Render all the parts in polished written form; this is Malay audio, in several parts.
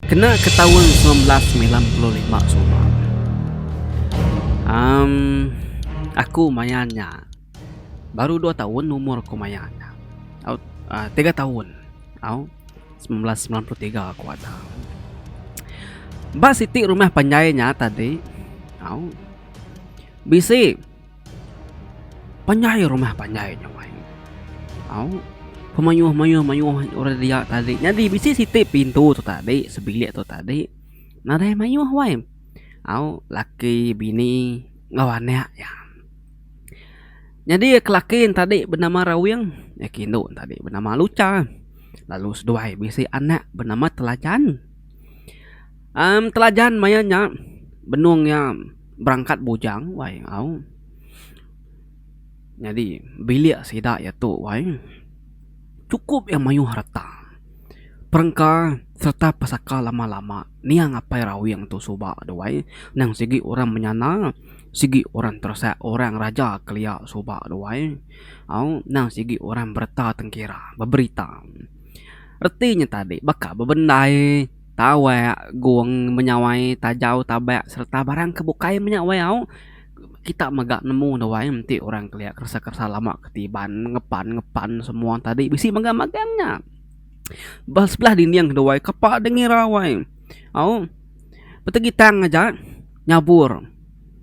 Kena ke tahun 1995 sudah. Aku mayanya baru 2 tahun umurku mayanya. 3 tahun. Au 1993 aku ada. Mbak Siti rumah panjainya tadi. Au bisi panjai rumah panjainya wai. Au mayuh orang dia tadi. Jadi bisi Siti pintu tu tadi, sebilik tu tadi. Nadai mayuh wai. Au laki bini ngawannya ya. Jadi kelakin tadi bernama Rawiang, ya Kindo tadi bernama Luca. Lalu seduai bisi anak bernama Telajan. Telajan mayanya benungnya berangkat bujang wai au. Jadi bilik sidak ya tu wai. Cukup yang mayuh harta. Perengka serta pasaka lama-lama niang ngapai Rawiang tu subak doai nang segi orang menyana segi orang terasa orang raja kelia subak doai au nang segi orang berta tengkira berberita artinya tadi baka bebendai tawa guang menyawai tajau tabak serta barang kebukai menyawai au kita megak nemu doai nanti orang kelia kersa-kersa lama ketiban ngepan semua tadi bisi megak-megangnya sebelah dinding doai kepak dengi rawai au petegitang aja nyabur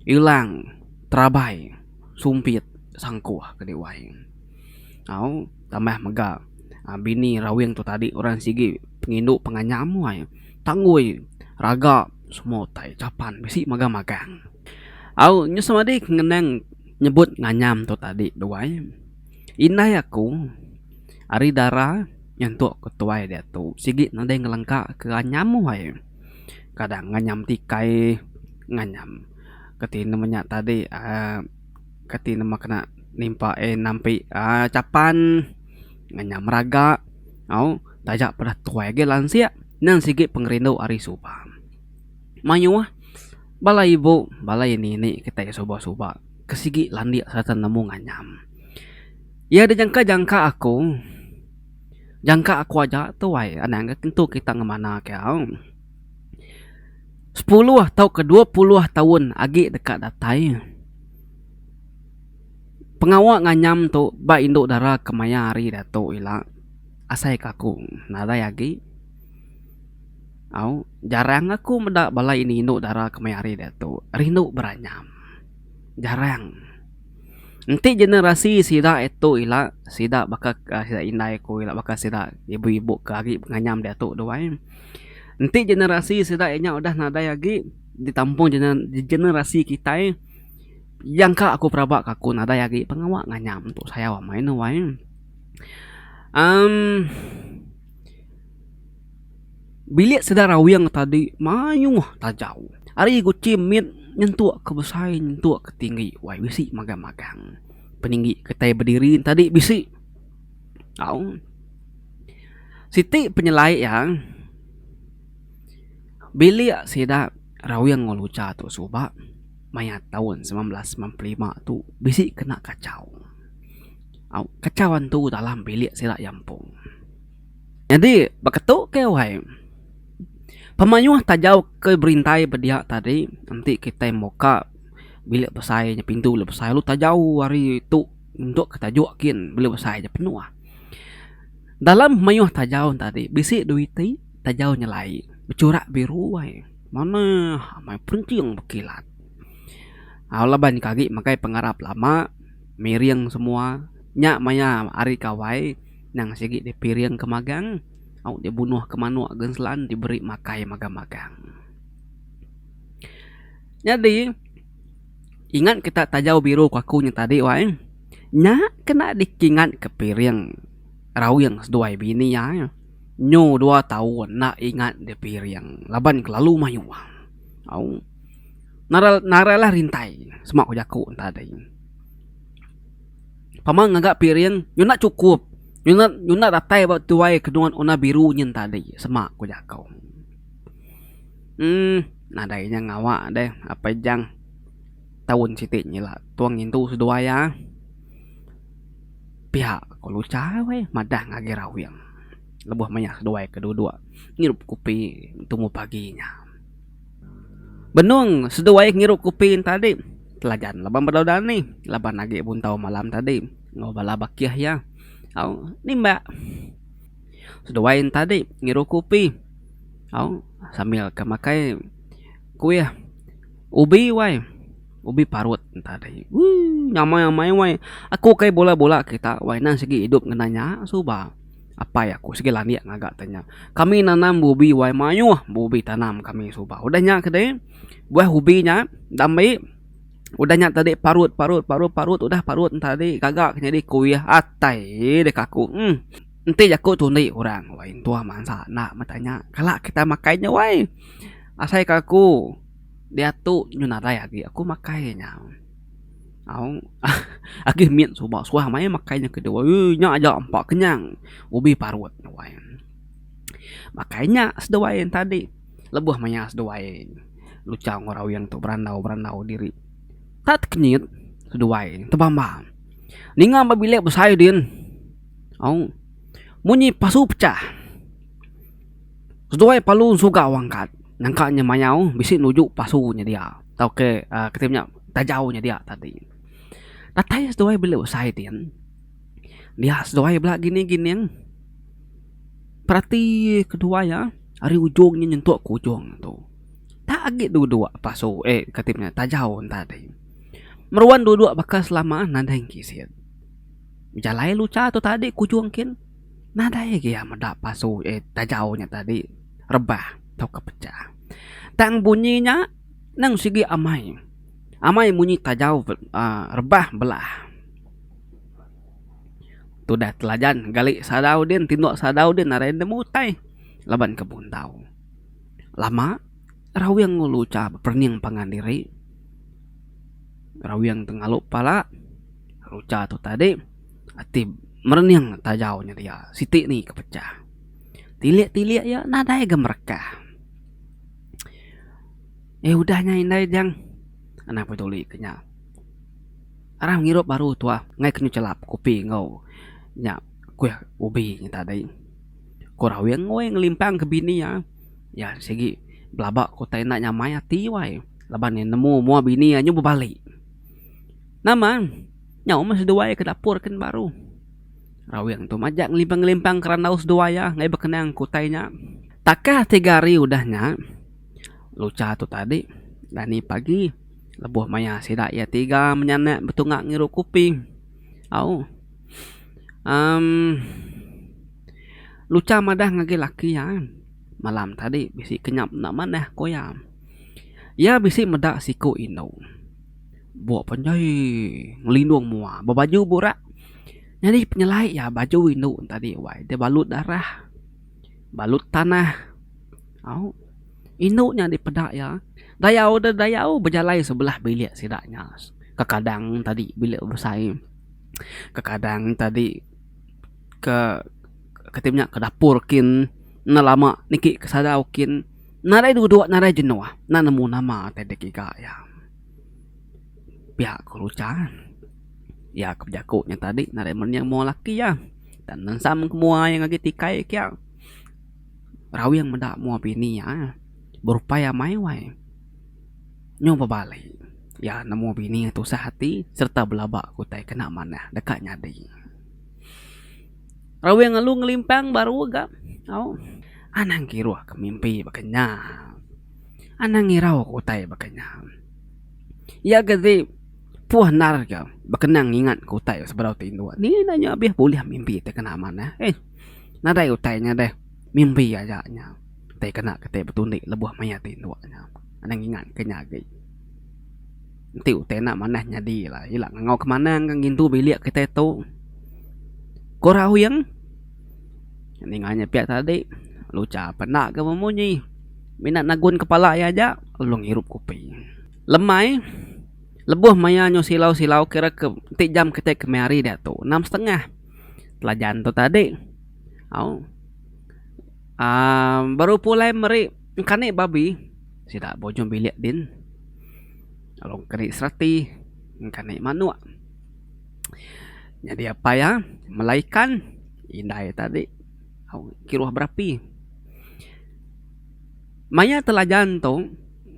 hilang terabai sumpit sangkuah ke dewai au tambah mega bini Rawiang tu tadi orang sigi penginduk penganyam wai tanggui raga semua tai capan bisi magang-magang au nyu samadi ngeneng nyebut nganyam tu tadi doai inai aku ari dara nyentuk ketuai dia tu sigi nadai ngelengka ke nganyam wai kadang nganyam tikai nganyam ketina namanya tadi ketina makna nimpa nampi capan nganyam raga au tajak pada tuai ge lansia nang sigi pengrindu ari suba mayuah balai ibu balai nini kita ya soba-soba kesigi landi serta nemu nganyam ya ada jangka aja tuai anang tentu kita ngemana kau 10 atau ke 20 tahun agi dekat datai pengawak nganyam tu ba induk dara kemaya hari dato ila asai kaku nada yagi au jarang aku mendak balai ini induk dara kemaya hari dato rindu beranyam jarang nanti generasi sida itu ila sida bakal sida indai ku ila bakal sida ibu-ibu ke agi nganyam dato doai nanti generasi setidaknya udah nada lagi ditampung generasi kita yang kak aku perabak aku nada lagi pengawak nganyam untuk saya wa main wae bilik sedara Rawiang tadi mayuh tajau ari guci mit nyentuh ke besai nyentuh ke tinggi wae bisi magang-magang peninggi ketai berdiri tadi bisi au Siti penyelai yang bilik sida Rawiang ngoluca tu suba mayat tahun 1995 tu bisi kena kacau. Kacauan tu dalam bilik sida yampung. Jadi beketuk ke wahai pemayuh tajau ke berintai bedia tadi nanti kita moka bilik besainya pintu bilik besai lu tajau hari itu untuk ketajuakin bilik besainya penuh. Dalam mayuh tajau tadi bisi duiti tajau nyelai bercorak biru wai mana mai pencing berkilat laban kaki makai pengarap lama miriang semua nyak maya ari kawai nang sigi di piring kemagang au dibunuh ke manuk genslan diberi makai magang-magang jadi ingat kita tajau biru kakunya tadi wai nyak kena dikingat ke piring Rawiang seduai bini ya nyo 2 tahun nak ingat de piring laban kelalu mayu au naralah rintai semak jaku tadi pamang agak piring nyo nak cukup nyo nak datai ba tuai kedungan ona biru nyen tadi semak ko jakau nadainya ngawak deh apa jang tahun sitinya lah tuang intu sedua ya pihak ko luca we madah ngage Rawiang lebuh maya seduai kedua-dua ngirup kopi temu paginya. Benung seduai ngirup kopi tadi telajan laban berdodan nih laban lagi buntau malam tadi ngobala bakiah ya. Au ni mbak seduai tadi ngirup kopi. Au sambil kemakai kue ubi wai ubi parut tadi. Nyamai wai aku kayak bola-bola kita wai nang segi hidup ngenanya suba apa ya aku segi lani ngagak tanya kami nanam bubi wai mayu bubi tanam kami suba udahnya kedai buah ubinya damai udahnya tadi parut udah parut tadi kagak jadi kuih atai dek aku nanti aku tuni orang wai tua mansa nak matanya kalau kita makainya wai asai kaku dia tuh nyunara lagi aku makainya. Aku agih miệng số bỏ số hàng máy makainya kedua nya aja empat kenyang ubi parut wae makainya sedoain tadi lebuh manya sedoain lucang ngorau yang tuh berandau diri tat kenyit sedoain tebamba ninga mabile besai din au munyi pasu pecah sedoai palu suga wangkat nyangkanya mayau bisi nuju pasunya dia tau ke ketimnya tajaunya dia tadi Tatay sedoai beli usai tin. Dia sedoai belak gini yang perhati kedua ya. Hari ujungnya nyentuh ke ujung tu. Tak agak dua pasu katipnya tajau tadi. Meruan dua bakal selama nada yang kisit. Jalai luca tu tadi kujung kin. Nada ya medak pasu tajaunya tadi rebah tau kepecah. Tang bunyinya nang sigi amai. Amai munyi tajau rebah belah. Tudah telajan gali sadau din tindok sadau din narain demutai laban kebun tau. Lama rawiang nguluca perning pangandiri. Rawiang tengalup pala ruca tu tadi ati merenyang tajaunya dia. Siti nih kepecah. Tilik ya nadai gemerkah. Udahnya indai jang anak peduli kenya arah ngirup baru tua ngai kenyu celap kopi ngau nya kue ubi nya tadi korau yang ngoe ngelimpang ke bini ya segi belabak kota enak nyamai ati wai laban nemu mua bini nyu balik nama nyau mas dua ke dapur kan baru rawang tu majak ngelimpang kerandaus dua ya ngai bekenang kotainya takah 3 hari udahnya luca tu tadi dani pagi lebuh maya sidak ya 3 menyanak betungak ngirup kopi. Au. Luca madah ngage laki ya. Malam tadi bisi kenyap nak manah koya. Ya bisi medak siku ino. Buat penjai ngelindung mua babaju burak. Jadi penyelai ya baju ino tadi wai dia balut darah. Balut tanah. Au. Ino nya di pedak ya. Dayau berjalai sebelah bilik sidaknya. Kekadang tadi bilik bersai. Kekadang tadi ketimnya ke dapur kin nalama niki kesadau kin narai dua narai jenuah na nemu nama tadi kika ya. Pihak keluca ya kejakuknya tadi narai men yang mau laki ya. Dan nansam semua yang lagi tikai kia. Rawi yang mendak mau bini ya. Berupaya mai wai. Nyoba balik ya nemu bini itu sehati serta belabak kutai kena mana dekatnya di rawi yang ngelu ngelimpang baru gak anang kiruah ke mimpi bakanya anang ngirau kutai bakanya ya gede puah nar ga bakenang ingat kutai seberau tindu ni nanya biar boleh mimpi te kena mana nadai utainya deh mimpi aja nya te kena kete betunik lebuh maya tindu nya anang ingat kenyagi tiu tena manah nyadi lah hilang ngau kemana ngang gintu bilik kita tu korau yang ninganya pihak tadi luca penak ke memunyi minat nagun kepala ya aja lu ngirup kopi lemai lebuh maya nyo silau kira ke jam kita kemari dah tu 6:30 telajan tu tadi baru pulai meri kanik babi sidak bojong bilik din along kanik serati kanik manuk jadi apa ya melaikan indai tadi Kiruah berapi. Maya telajan tu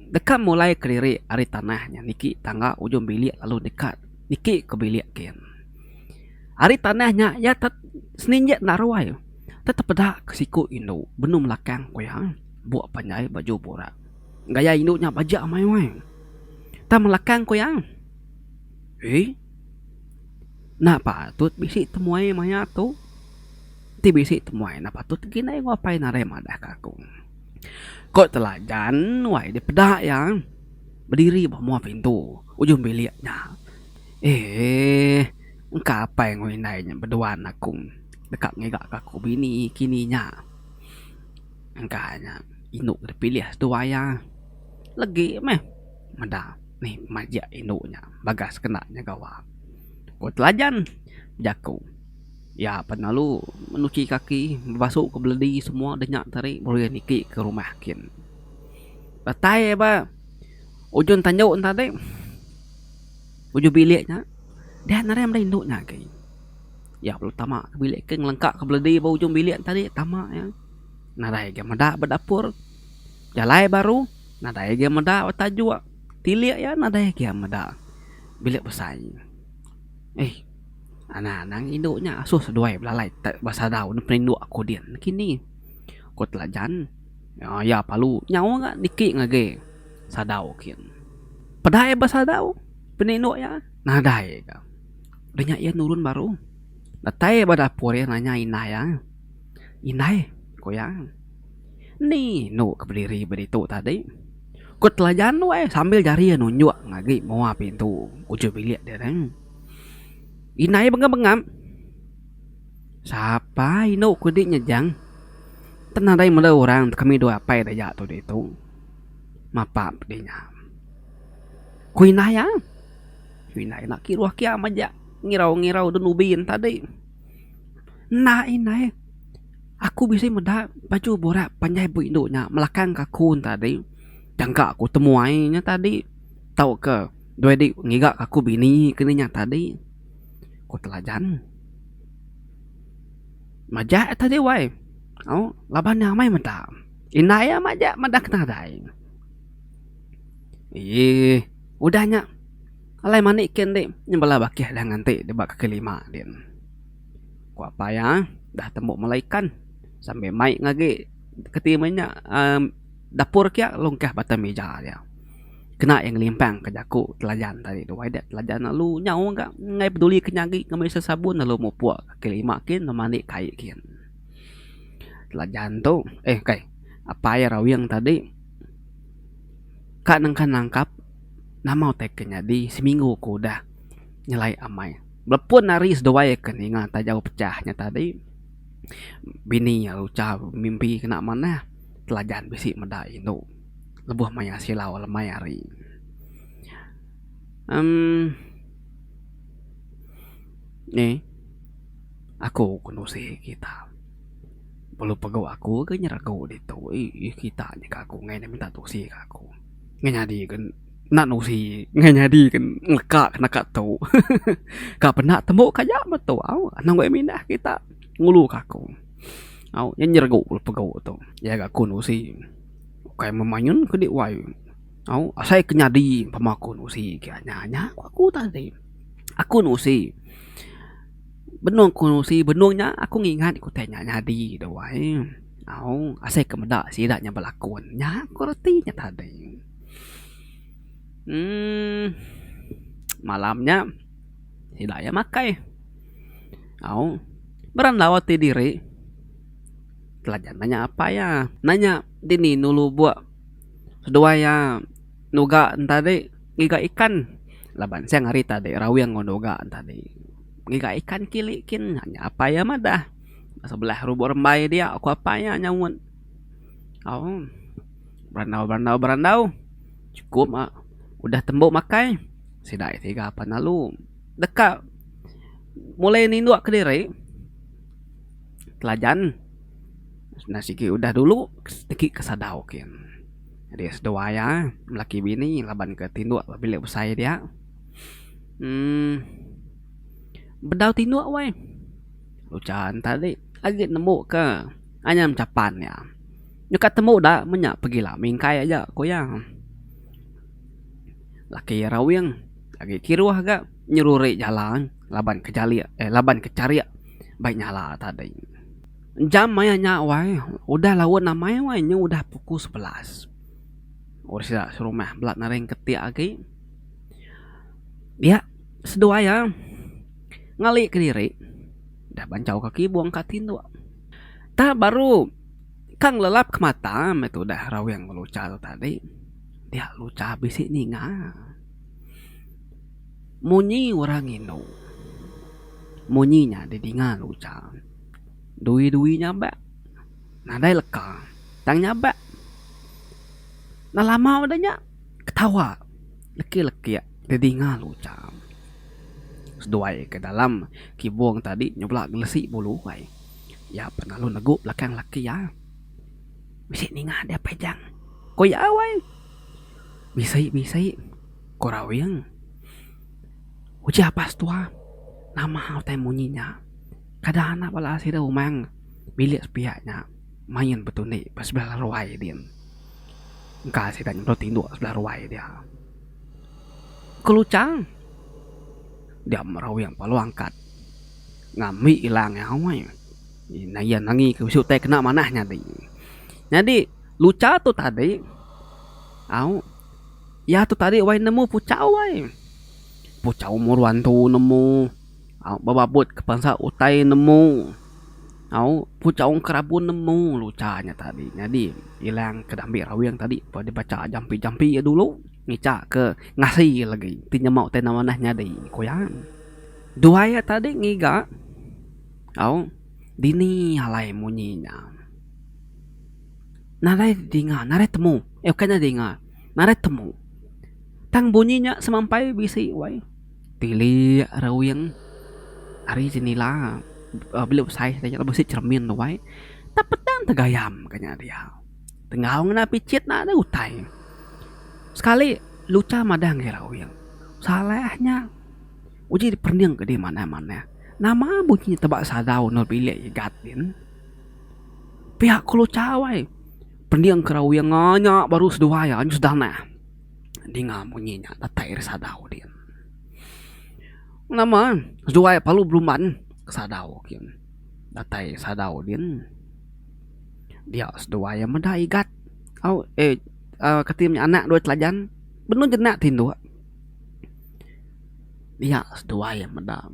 dekat mulai kediri ari tanahnya niki tangga ujung bilik lalu dekat niki ke bilik kian. Ari tanahnya ya seninjak naruai. Tetap pada kesiku Indo benum lakang ko ya. Buat panjai baju borak. Gaya Indo-nya bajak mai wai. Ta melakang ko ya. Nak patut bisi temuai maya tu. Ti bisi temuai nak patut ginai ngapai nare madah kaku. Kok telajan wai di pedak ya. Berdiri bawah pintu ujung biliknya. Engkau apa yang nginainya berduaan aku. Dekat ngegak kaku bini kininya. Engkanya Induk terpilih setua ya. Lagi meh. Mada. Nih majak induknya. Bagas kenaknya gawak. Kau telajan. Jaku. Ya penalu menuci kaki. Berbasuk ke beledi semua. Denyak tarik. Boleh niki ke rumah kin. Batai ba. Ujung tanjuk tadi. Ujung biliknya. Dia narem dah induknya ke. Ya perlu tamak ke bilik ke. Ngelengkak ke beledi bawah ujung bilik tadi. Tamak ya. Nadai ke medak berdapur. Jalai baru. Nadai ke medak bertajuk. Tilik ya nadai ke medak. Bilik besar. Anak-anak induknya asus duai belalai tak basadau ni perinduk aku dia kini. Kau telajan. Ya palu nyawa enggak dikik ngage. Sadau kin. Pedai basadau. Peninduk ya. Nadai ke. Udah ia nurun baru. Datai badapur ya nanya inai ya. Inai ko ya. Ni no berdiri beritu tadi. Kau telajan wae sambil jari nunjuk ngagi mau pintu ujung bilik dia kan. Inai bengam-bengam. Siapa ino kudiknya jang? Tenadai mula orang kami dua apa daya tu dia tu. Mapap dia. Ku inai ya? Inai nak kiruah kia majak. Ngirau-ngirau dan ubin tadi. Nah inai. Aku bisa medak baju borak panjai bu induknya melakang kakun tadi. Jangka aku temuainya tadi. Tahu ke? Dua dik ngigak aku bini keninya tadi. Kau telajan. Majak tadi wai. Laban yang mai mentak. Inai ya majak madak nadai. Udahnya. Alai manikin dek. Nyembala bakih dah nganti di bak kelima din. Kau apa ya? Dah tembuk malaikan. Sampai mai ngagi ketimanya dapur kia longkah bata meja dia. Kena yang limpang ke jaku telajan tadi tu. Wai telajan lalu nyawa enggak ngai peduli kenyagi ngambil sesabun lalu mau puak kelima kin mandi kai kin. Telajan tu kai apa ya rawi yang tadi kak nangkap nama tekenya di seminggu ku dah nyelai amai. Belepun naris doai keningan tajau pecahnya tadi. Bini ya ucap mimpi kena mana telajan bisi meda itu lebuh maya silau lemai hari. Ni aku kunusi kita belum pegau aku ke nyeragu itu kita ni aku ngai minta tusi aku ngai jadi kan nak nusi ngai jadi kan ngekak nak tahu ka pernah temu kaya betul nang gue mindah kita ngulu kaku. Yang nyergu pegau tu. Ya gak kunusi. Kayak memanyun ke dik wai. Asai kenyadi pemaku nusi kianya aku tadi. Aku nusi. Benung kunusi benungnya aku ngingat ikut tanya nyadi dah wai. Asai kemedak sidaknya berlakon. Nya aku retinya tadi. Malamnya sidaknya makai. Berandawati diri. Telajan nanya apa ya? Nanya dini nulu buat sedua ya nuga tadi ngiga ikan. Laban saya ngari tadi rawi yang ngonoga tadi. Ngiga ikan kilikin nanya apa ya madah. Sebelah rubuh rembai dia aku apa ya nyawun. Berandau. Cukup udah tembuk makai. Sidai tiga apa nalu. Dekat mulai ninduk ke diri. Telajan nasi udah dulu sedikit kesadau kin. Jadi sedua ya melaki bini laban ke tinduk bilik besar dia. Bedau tinduk wai. Lucan tadi agak nemu ke anyam capan ya. Nyo ketemu dah menyak pergi lah mingkai aja koyang. Laki rawiang lagi kiruah gak nyeruri jalan laban ke cari baik nyala tadi. Jam maya wai udah lawan namanya wai nya udah pukul 11. Udah sudah suruh mah belat nareng ketiak lagi. Dia sedua ya ngali ke diri. Dah bancau kaki buang katin tuh. Tak baru Kang lelap ke mata itu dah rawiang meluca tadi. Dia luca bisik ninga. Munyi orang ino. Munyinya didinga luca. Dui nyabak. Nadai leka. Tang nyabak. Nah lama udahnya ketawa. Leki-leki ya. Didinga luca. Seduai ke dalam kibuang tadi nyoblak gelesi bulu wai. Ya pernah lu negup belakang laki ya. Bisik ninga dia pejang. Koy awai. Bisai. Korawiang. Uji apa setua? Nama hotel munyinya. Kadang-kadang pala si dah umang. Bilik sepiaknya. Main betul ni. Pas sebelah ruai dia. Engkau si dah nyemprot tinduk sebelah ruai dia. Kelucang. Dia merawiang palu angkat. Ngami ilang ya awai. Nayan nangi ke usiu teh kena manahnya di. Jadi luca tu tadi. Ya tu tadi wai nemu pucau wai. Pucau muruan tu nemu. Bababut ke pangsa utai nemu. Pucau kerabun nemu lucanya tadi. Jadi hilang kedambi rawiang tadi. Pada baca jampi-jampi ya dulu. Ngicak ke ngasih lagi. Tinya mau teh namanahnya di koyan. Dua ya tadi ngiga. Dini halai munyinya. Narai dinga, narai temu. Kena dinga. Narai temu. Tang bunyinya semampai bisi wai. Tili rawiang hari jenila beliau saya bersih cermin wai. Tapetan tegayam kanya dia. Tengahong na picit na ada utai. Sekali luca madang ya rawiang. Salahnya uji diperniang ke di mana-mana. Nama bunyinya tebak sadau nol bilik gatin. Pihak luca wai. Perniang ke rawiang nganya baru sedua ya anjus dana. Dinga bunyinya tatai sadau dia. Nama sedua palu beluman sadau kian. Tatai sadau dia. Dia sedua ya meda igat. Ketimnya anak dua telajan. Benar jenak tindu. Dia sedua ya meda.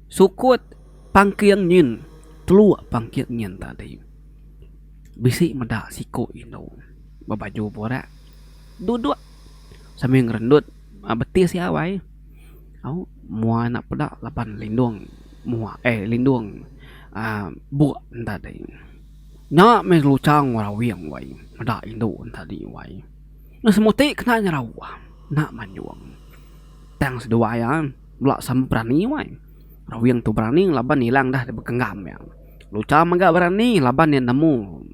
Sukut pangkiang nyin. Telua pangkiang nyin tadi. Bisi meda siku ino. Babaju borak. Duduk. Sambil ngerendut. Betis ya wai. Mua nak pedak lapan lindung. Lindung. Buat tadi. Nak me lucang warawiang wai. Meda indo tadi wai. Nah semuti kena nyerawah. Nak manjuang. Tang sedua ya. Belak semprani wai. Rawiang tu berani laban hilang dah berkenggam ya. Luca mangga berani laban yang nemu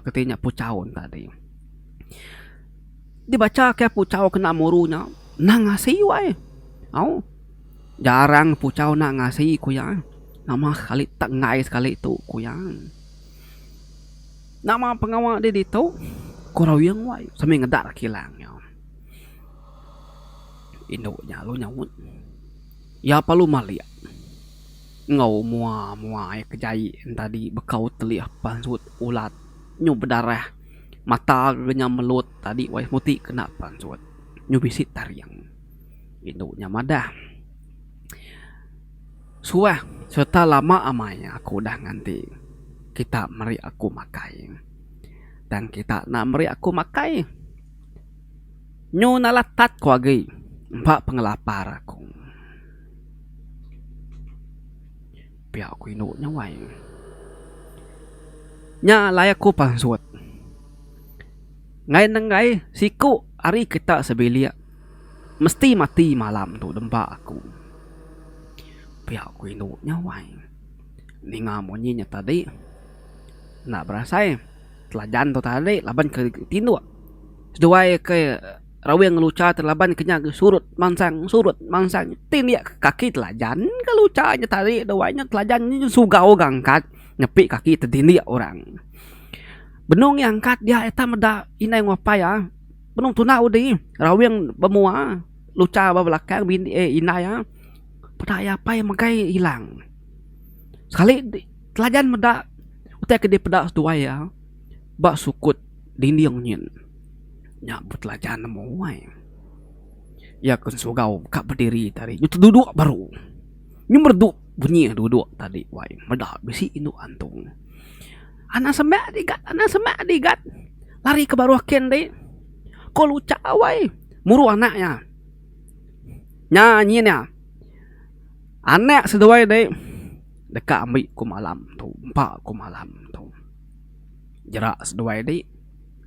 ketinya pucau tadi. Dibaca ke pucau kena murunya. Nang ngasih wai. Jarang pucau nak ngasih kuyang. Nama kali tak ngai sekali itu kuyang. Nama pengawal dia itu Korawiang wai. Sambil ngedar kilangnya. Induknya lu nyawut. Ya palu malia. Ngau mua kejai tadi bekau teliah pansut ulat nyu berdarah mata genya melut tadi wai muti kena pansut nyu bisit tariang induknya madah suah serta lama amanya aku dah nganti kita meri aku makai dan kita nak meri aku makai nyu nalatat ko agi mbak pengelapar aku pihak aku induknya wai nya layak ku pansut ngai siku hari kita sebelia mesti mati malam tu dempak aku pihak aku induknya wai ninga monyinya tadi nak berasai telajan tu tadi laban ke tinduk seduai ke Rawing luca terlaban kenya surut mansang tinia kaki telajan lucanya tadi dawainya telajan sugau gangkat nyepi kaki terdinia orang benung yang angkat dia eta meda inai ngapai ya benung tuna udi rawing bemua luca belakang bini inai ya pada apa yang magai hilang sekali telajan meda utai ke dia pedak dua ya bak sukut dinding nyin nyambut telajan nemu wai ya kun sugau kak berdiri tadi nyu duduk baru nyu merduk bunyi duduk tadi wai meda besi indu antung anak semak digat lari ke baru aken deh ko luca wai muru anaknya nyanyinya anak seduai deh dekat ambil ku malam tu empat ku malam tu jerak seduai deh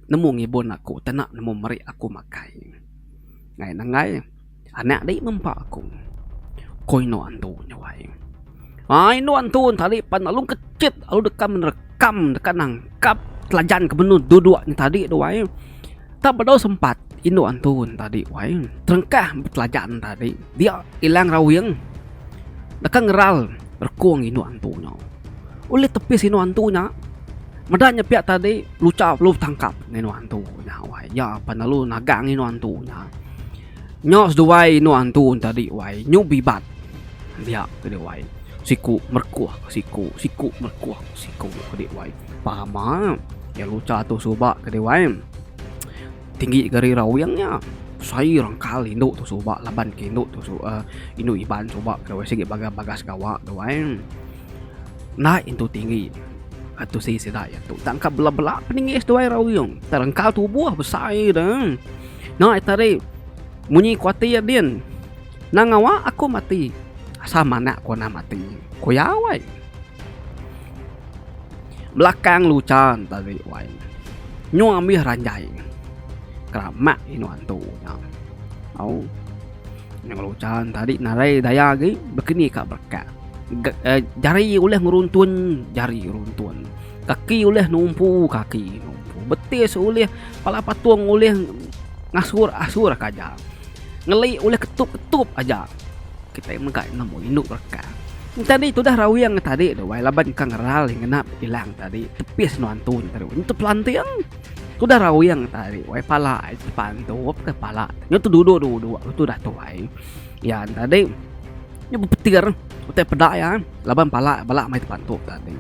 nemu ngibun aku tenak nemu meri aku makai ngai nangai anak dei mempak aku koi no antu nyawai ai no antu tadi pan alung kecit alu dekam merekam dekat nangkap telajan ke benu duduknya tadi doai tak bedau sempat indo antu tadi wai terengkah telajan tadi dia hilang rawing dekat ngeral berkuang indo antunya oleh tepis indo antunya medanya pihak tadi luca belum tangkap nino antu nya wai ya panalu nagang nino antu nya nyos duai no antu tadi wai nyu bibat dia kede wai siku merkuah siku merkuah siku kede wai pahama ya luca tu suba kede wai tinggi gari rawangnya saya rangkali induk tu suba laban ke induk tu induk iban suba kede wai segi bagas gawa kede wai naik itu tinggi atau si sedaya tu tangkap bela-bela peningis doai rawing terengkal tubuh besar dah nah tadi munyi kuatir din nangawa aku mati sama nak ko na mati ko yawai belakang lucan tadi wai nyu ambil ranjai keramak inu antu au yang lucan tadi narai daya ge begini kak berkat jari oleh meruntun jari runtun kaki oleh numpu betis oleh pala patung oleh ngasur kaja ngelai oleh ketup aja kita yang enggak nemu induk berkah tadi itu dah rawing tadi wai laban kang ral ngenap hilang tadi tepis no antun tadi itu pelantiang itu dah rawing tadi wai pala pantup ke pala itu duduk itu dah tuai ya tadi ini petir utai pedak ya laban pala balak mai pantup tadi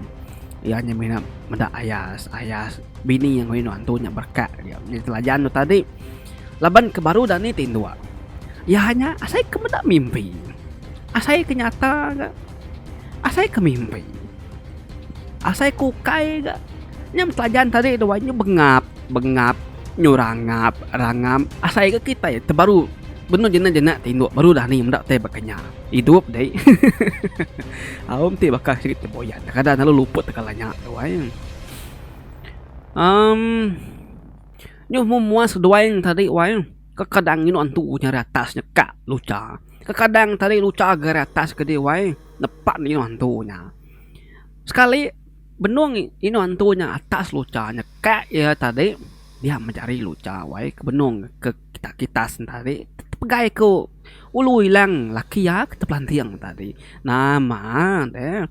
ya nyemina meda ayas bini yang ngino antunya berkah dia ni telajan tu tadi laban ke baru dan ni tindua ya hanya asai ke meda mimpi asai kenyata gak asai ke mimpi asai kukai gak nyam telajan tadi doanya bengap nyurangap rangam asai ke kita ya terbaru benar jenak tinduk baru dah ni mendak teh bakanya hidup deh awam teh bakal sikit boyan kadang lalu luput kalanya doai nyu muas doai tadi wai kadang ini antu nyari atasnya kak luca kadang tadi luca agar atas ke dia wai nepak ni antunya sekali benung ini antunya atas lucanya kak ya tadi dia mencari luca wai ke benung ke kita tadi pegai ko ulu hilang laki ya ketepelantiang tadi nama deh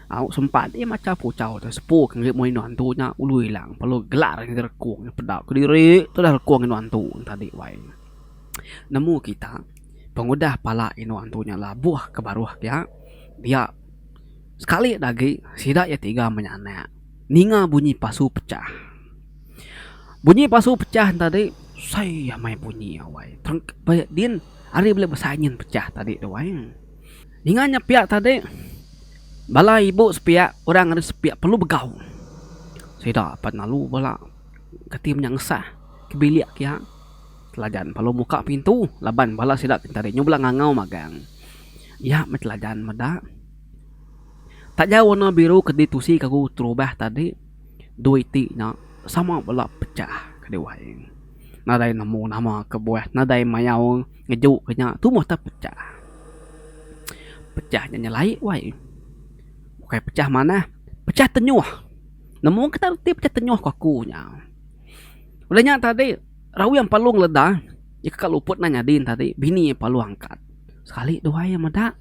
au sempat dia macam pucau tu sepuh ngir moi antunya ulu hilang perlu gelar ngir kuang pedak ke diri tu dah kuang antu tadi wai nemu kita pengudah pala ino antunya lah buah ke baruh ya dia sekali lagi sidak ya tiga menyanak ninga bunyi pasu pecah tadi saya main bunyi awai banyak din hari boleh bersaingin pecah tadi doai ingatnya pihak tadi bala ibu sepiak orang ada sepiak perlu begau saya dapat lalu bala ketim yang sah ke bilik ya telajan perlu buka pintu laban bala sidak tadi nyublang ngangau magang ya metelajan meda tak jauh warna biru keditusi kagu terubah tadi dua itiknya sama bala pecah kedewai nadai nemu nama kebuah nadai mayau ngejuk kenya tu mau tak pecahnya nyelai wai bukan pecah mana pecah tenyuh nemu kita pecah tenyuh kakunya udahnya tadi rawi yang palung ledah Jika luput nanya din tadi bini palu angkat. Sekali doa ya mada.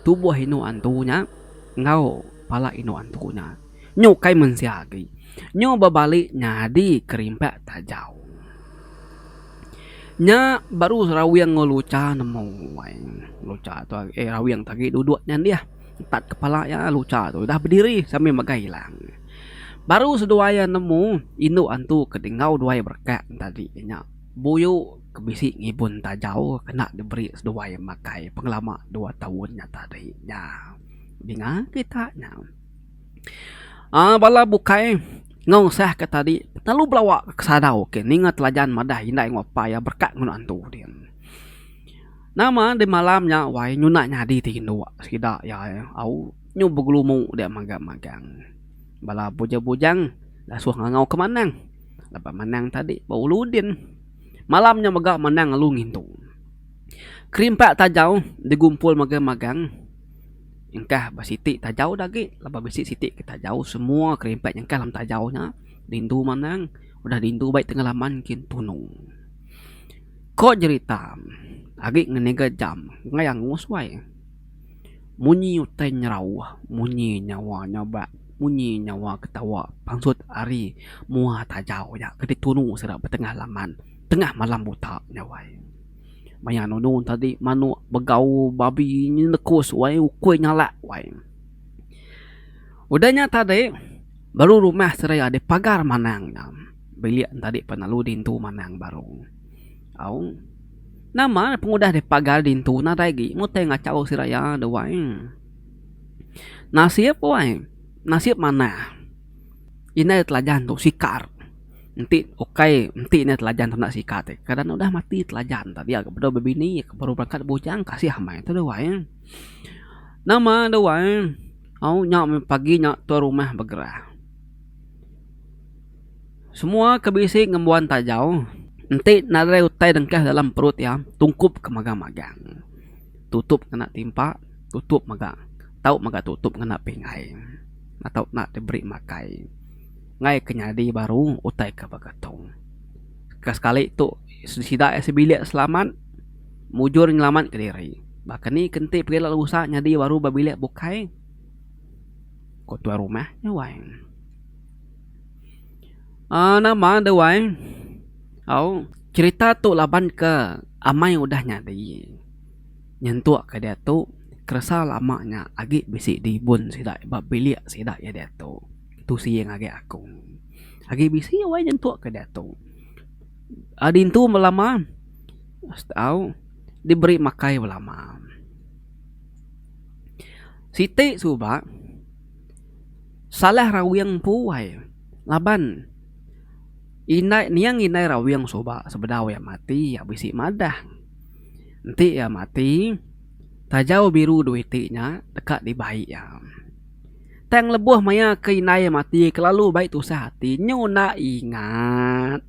Tubuh inu antunya ngau pala inu antunya. Nyu kai mensiagi. Nyu babalik nyadi kerimpek tajau. Nya baru rawiang ngeluca nemu luca tu rawiang tadi duduknya dia tat kepala ya luca tu dah berdiri sambil magailang. Baru seduaya nemu inu antu kedingau duai berkat tadi nya buyu kebisi ngibun tajau kena diberi seduaya makai penglama 2 tahunnya tadi nya binga kita nya bala bukai ngong sah ke tadi lalu belawa ke sadau ke ninga telajan madah hindai ngopaya berkat ngono antu dia nama di malamnya wai nyuna nyadi tindu sida ya au nyu beglumu dia magang-magang bala bujang-bujang dah suah ngau ke manang dapat manang tadi bau ludin malamnya megak manang lu ngintu kerimpak tajau digumpul magang-magang engkah basiti tajau dagi laba besi siti kita jauh semua kerimpak yang kalam tajaunya dindu manang udah dindu baik tengalaman kin tunung kok cerita agi ngenega jam ngayang nguswai munyi utai nyerau munyi nyawa nyoba munyi nyawa ketawa pangsut ari muah tajau ya kedik tunung sedap betengah laman tengah malam buta nyawai maya nunun tadi manu begau babi nekus wai ukui nyala wai udahnya tadi baru rumah seraya di pagar manangnya bilik tadi penalu dintu manang baru au nama pengudah di pagar dintu na lagi mute ngacau seraya de wai nasib wai nasib mana ini telajan tu sikar nanti oke nanti ini telajan tak sikat kadang udah mati telajan tadi agak bedo bebini baru berangkat bujang kasih hamai itu doa ya nama doa au nyak pagi nyak tu rumah bergerah semua kebisi ngembuan tajau nanti nare utai dengkah dalam perut ya tungkup ke magang-magang tutup kena timpa tutup maga tahu maga tutup kena pingai atau nak diberi makai ngai kenyadi baru utai ke bagatong sekali tu sida sebilik selamat mujur nyelamat ke diri bahkan ni kenti pergi lalu usaha nyadi baru babilik bukai kau tua rumah nyawai nama dewai au cerita tu laban ke amai udah nyadi nyentuak ke dia tu kerasa lamanya agi bisi dibun sida babilik sida ya dia tu tu si yang agak aku agi bisi wai nyentuak ke dia tu adin tu melama au diberi makai melama siti suba salah rawiang puai laban inai niang inai rawiang suba sebedaw ya mati ya bisi madah nanti ya mati tajau biru duitinya dekat di bayi ya tang lebuh maya ke inai mati kelalu baik tu sehati nyu nak ingat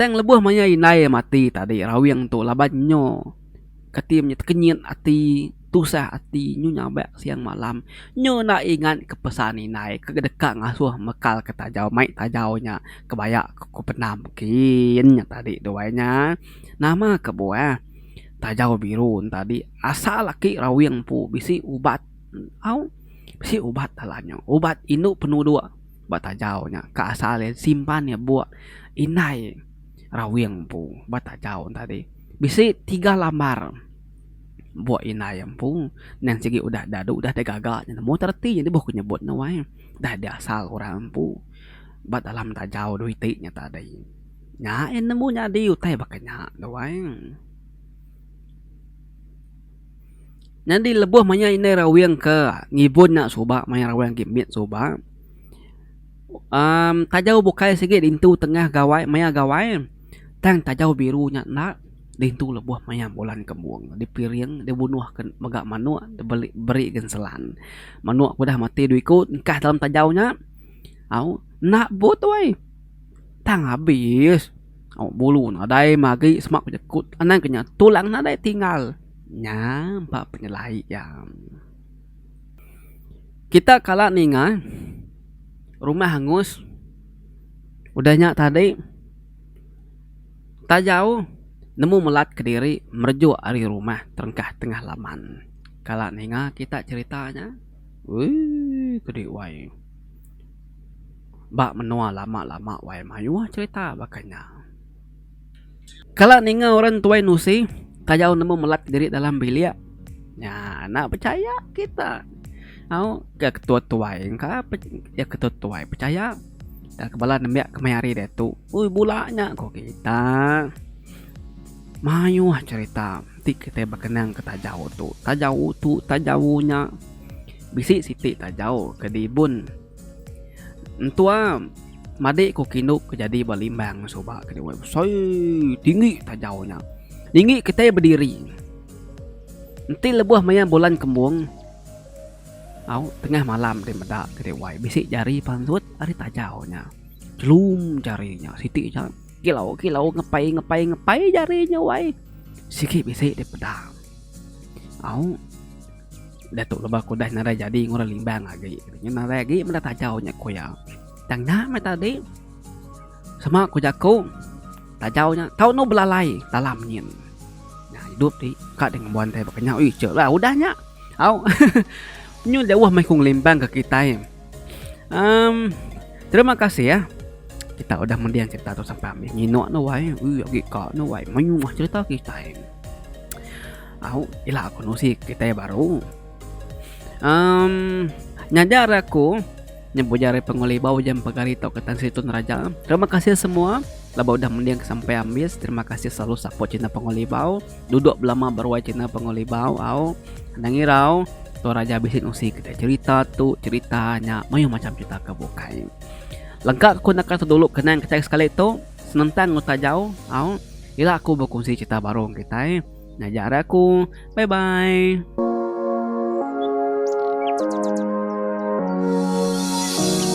tang lebuh maya inai mati tadi rawiang tu laban nyo ketimnya kenyit ati tusah ati nyu nyabak siang malam nyu nak ingat kepesan inai kedekat ngasuh mekal ke tajau mai tajaunya kebayak ke penam kinnya tadi doanya nama kebuah tajau biru tadi asal laki rawiang pu bisi ubat au bisi ubat talanyo ubat inu penuh dua buat tajaunya ke asal simpan ya buat inai rawiang pu buat tajau tadi bisi 3 lambar buat inai pu nang segi udah dadu udah degagak mau terti jadi buku nyebut nawai dah dia asal orang pu buat dalam tajau duitiknya tadi nyain nemu nyadi utai bakanya nawai nanti lebuh manya ini rawiang ke ngibun nak soba maya rawiang gimit soba tajau bukai sikit dintu tengah gawai maya gawai tang tajau birunya nak dintu lebuh maya bulan kemuang dipiring dibunuh ke megak manuk diberi genselan manuk udah mati duikut nikah dalam tajaunya au nak bot wai tang habis au bulu nadai magi semak jekut anan kenya tulang nadai tinggal nyampak penyelai ya kita kala ninga rumah hangus udahnya tadi Tak jauh, nemu melat Kediri merju ari rumah terengkah tengah laman. Kala ninga kita ceritanya, wih, gede wai. Bak menua lama-lama wai mayuah cerita bakanya. Kala ninga orang tuai nusi, tak jauh nemu melat Kediri dalam bilik. Ya, nak percaya kita. Au ke ketua tuai ka ya ketua tuai percaya. Dan kebala nembak kemari dia tu. Ui bulanya kok kita. Mayuah cerita. Tik kita berkenang ke tajau tu. Tajau tu tajaunya. Bisik siti tajau ke dibun. Entua madik ko kinuk kejadi balimbang soba ke dewa. Soi tinggi tajaunya. Tinggi kita berdiri. Nanti lebuh maya bulan kembung. Au tengah malam dia medak ke dewa. Bisik jari pansut ari tajaunya. Celum jarinya siti aja. Kilau ngepai jarinya wai. Sikit bisik dia pedang. Au Datuk lebah kudah nara jadi ngora limbang lagi. Nara lagi mana tajaunya koya. Tang nama tadi sama aku jago tajaunya tahu no belalai dalam nyin. Nah hidup di kak dengan buan teh bakanya. Ih cek lah udahnya. Au nyu jauh mai kung limbang ke kita ya. Terima kasih ya. Kita udah mendiang cerita tu sampai ambil nyinok no wai. Lagi kak no wai menyumah cerita kita. Au ilah aku nusi kita baru. Nyajar aku nyebujare pengolibau jam pagari tau ketan situn raja. Terima kasih semua labau udah mendiang sampai ambis. Terima kasih selalu support Cina Pengolibau. Duduk belama baru Cina Pengolibau. Au nangirau tu raja bisin usi kita cerita tu ceritanya mayu macam cerita kebukai. Lengkap aku nak kata dulu kenang kita sekali tu senentang nguta jauh. Au ila aku berkongsi cerita baru kita. Nyajar aku. Bye bye.